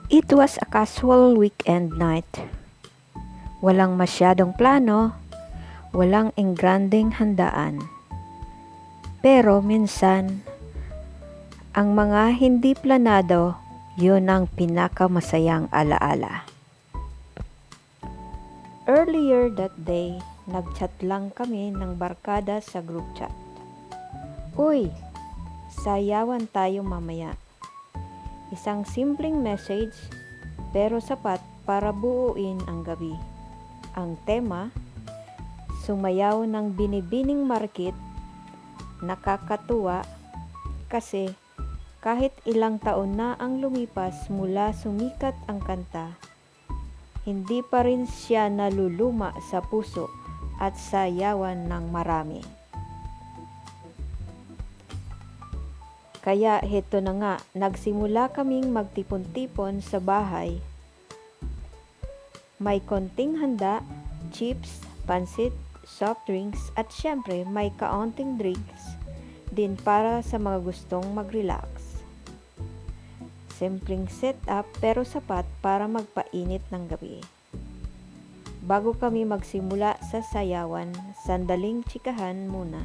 It was a casual weekend night. Walang masyadong plano, walang engrandeng handaan. Pero minsan, ang mga hindi planado, yun ang pinakamasayang alaala. Earlier that day, nagchat lang kami ng barkada sa group chat. Uy, sayawan tayo mamaya. Isang simpleng message, pero sapat para buuin ang gabi. Ang tema, sumayaw ng binibining market, nakakatuwa kasi kahit ilang taon na ang lumipas mula sumikat ang kanta, hindi pa rin siya naluluma sa puso at sayawan ng marami. Kaya heto na nga, nagsimula kaming magtipon-tipon sa bahay. May konting handa, chips, pansit, soft drinks at syempre may kaunting drinks din para sa mga gustong mag-relax. Simpleng setup pero sapat para magpainit ng gabi. Bago kami magsimula sa sayawan, sandaling tsikahan muna.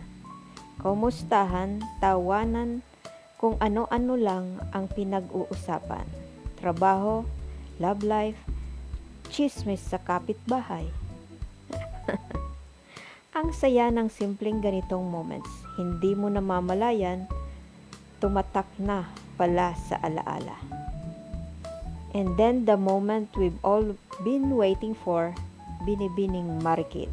Kumustahan, tawanan, kung ano-ano lang ang pinag-uusapan. Trabaho, love life, chismis sa kapitbahay. Ang saya ng simpleng ganitong moments, hindi mo namamalayan, tumatak na pala sa alaala. And then the moment we've all been waiting for, binibining marikit.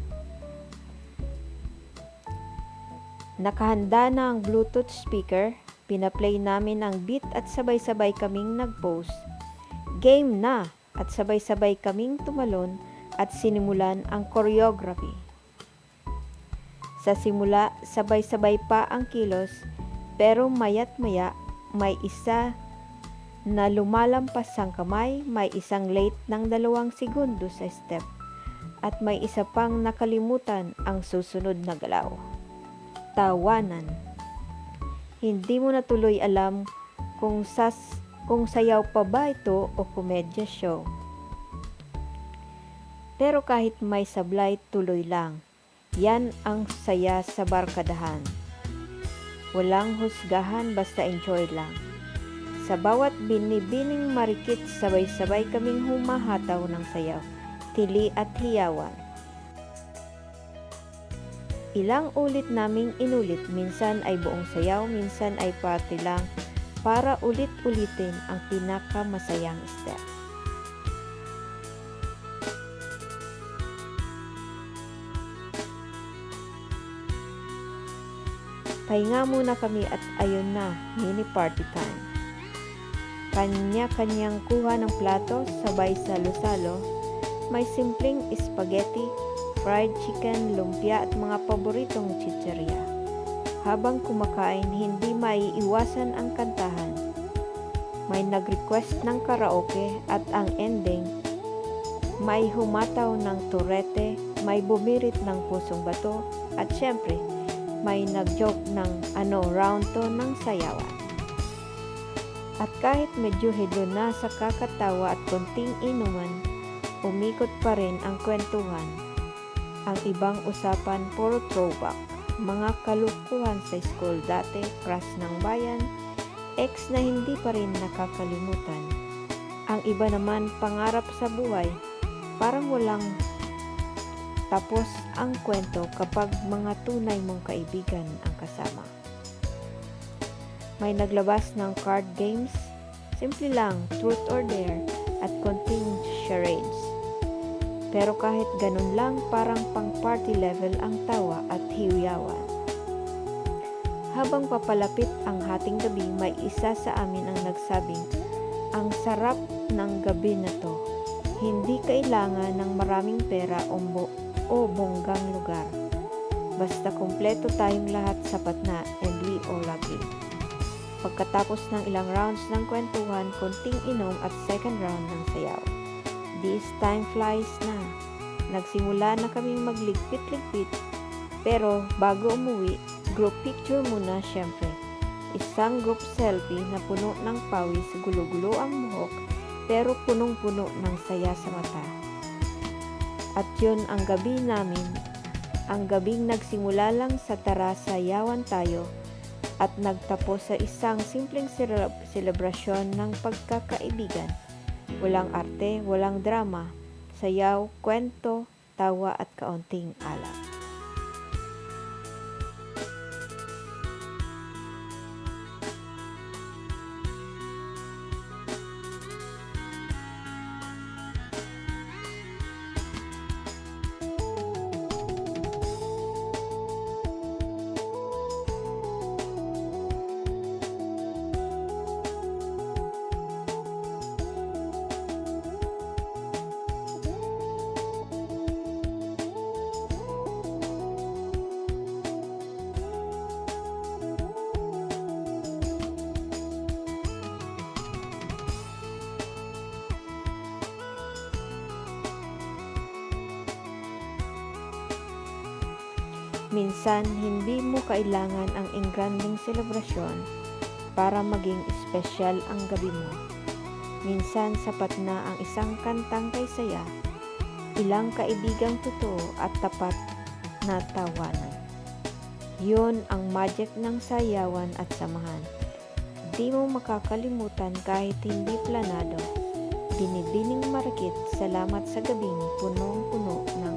Nakahanda na ang Bluetooth speaker, pinaplay namin ang beat at sabay-sabay kaming nag-post. Game na! At sabay-sabay kaming tumalon at sinimulan ang choreography. Sa simula, sabay-sabay pa ang kilos, pero maya't maya, may isa na lumalampas ang kamay, may isang late ng 2 segundo sa step, at may isa pang nakalimutan ang susunod na galaw. Tawanan. Hindi mo na tuloy alam kung sayaw pa ba ito o komedya show. Pero kahit may sablay, tuloy lang. Yan ang saya sa barkadahan. Walang husgahan, basta enjoy lang. Sa bawat binibining marikit, sabay-sabay kaming humahataw ng sayaw, tili at hiyawan. Ilang ulit naming inulit, minsan ay buong sayaw, minsan ay party lang, para ulit-ulitin ang pinakamasayang step. Pahinga muna kami at ayun na, mini party time. Kanya-kanyang kuha ng plato, sabay salo-salo, may simpleng spaghetti, fried chicken, lumpia at mga paboritong chicheria. Habang kumakain, hindi maiiwasan ang kantahan. May nag-request ng karaoke at ang ending, may humataw ng turete, may bumirit ng pusong bato, at syempre, may nag-joke ng round to ng sayawan. At kahit medyo hilo na sa kakatawa at konting inuman, umikot pa rin ang kwentuhan. Ang ibang usapan puro throwback, mga kalukuhan sa school dati, crush ng bayan, ex na hindi pa rin nakakalimutan. Ang iba naman pangarap sa buhay, parang walang tapos ang kwento kapag mga tunay mong kaibigan ang kasama. May naglabas ng card games, simple lang, truth or dare, at konting charades. Pero kahit ganun lang, parang pang party level ang tawa at hiyawan. Habang papalapit ang hating gabi, may isa sa amin ang nagsabing, ang sarap ng gabi na to. Hindi kailangan ng maraming pera o bonggang lugar. Basta kumpleto tayong lahat, sapat na, and we all agree. Pagkatapos ng ilang rounds ng kwentuhan, konting inom at second round ng sayaw. This time flies na. Nagsimula na kaming magligpit-ligpit, pero bago umuwi, group picture muna syempre. Isang group selfie na puno ng pawis, gulo-gulo ang muhok, pero punong-puno ng saya sa mata. At yun ang gabi namin, ang gabing nagsimula lang sa tara sayawan tayo at nagtapos sa isang simpleng selebrasyon ng pagkakaibigan. Walang arte, walang drama, sayaw, kwento, tawa at kaunting alak. Minsan, hindi mo kailangan ang engranding selebrasyon para maging espesyal ang gabi mo. Minsan, sapat na ang isang kantang kay saya, ilang kaibigang totoo at tapat na tawanan. Yun ang magic ng sayawan at samahan. Di mo makakalimutan kahit hindi planado. Binibining marikit, salamat sa gabing punong-puno ng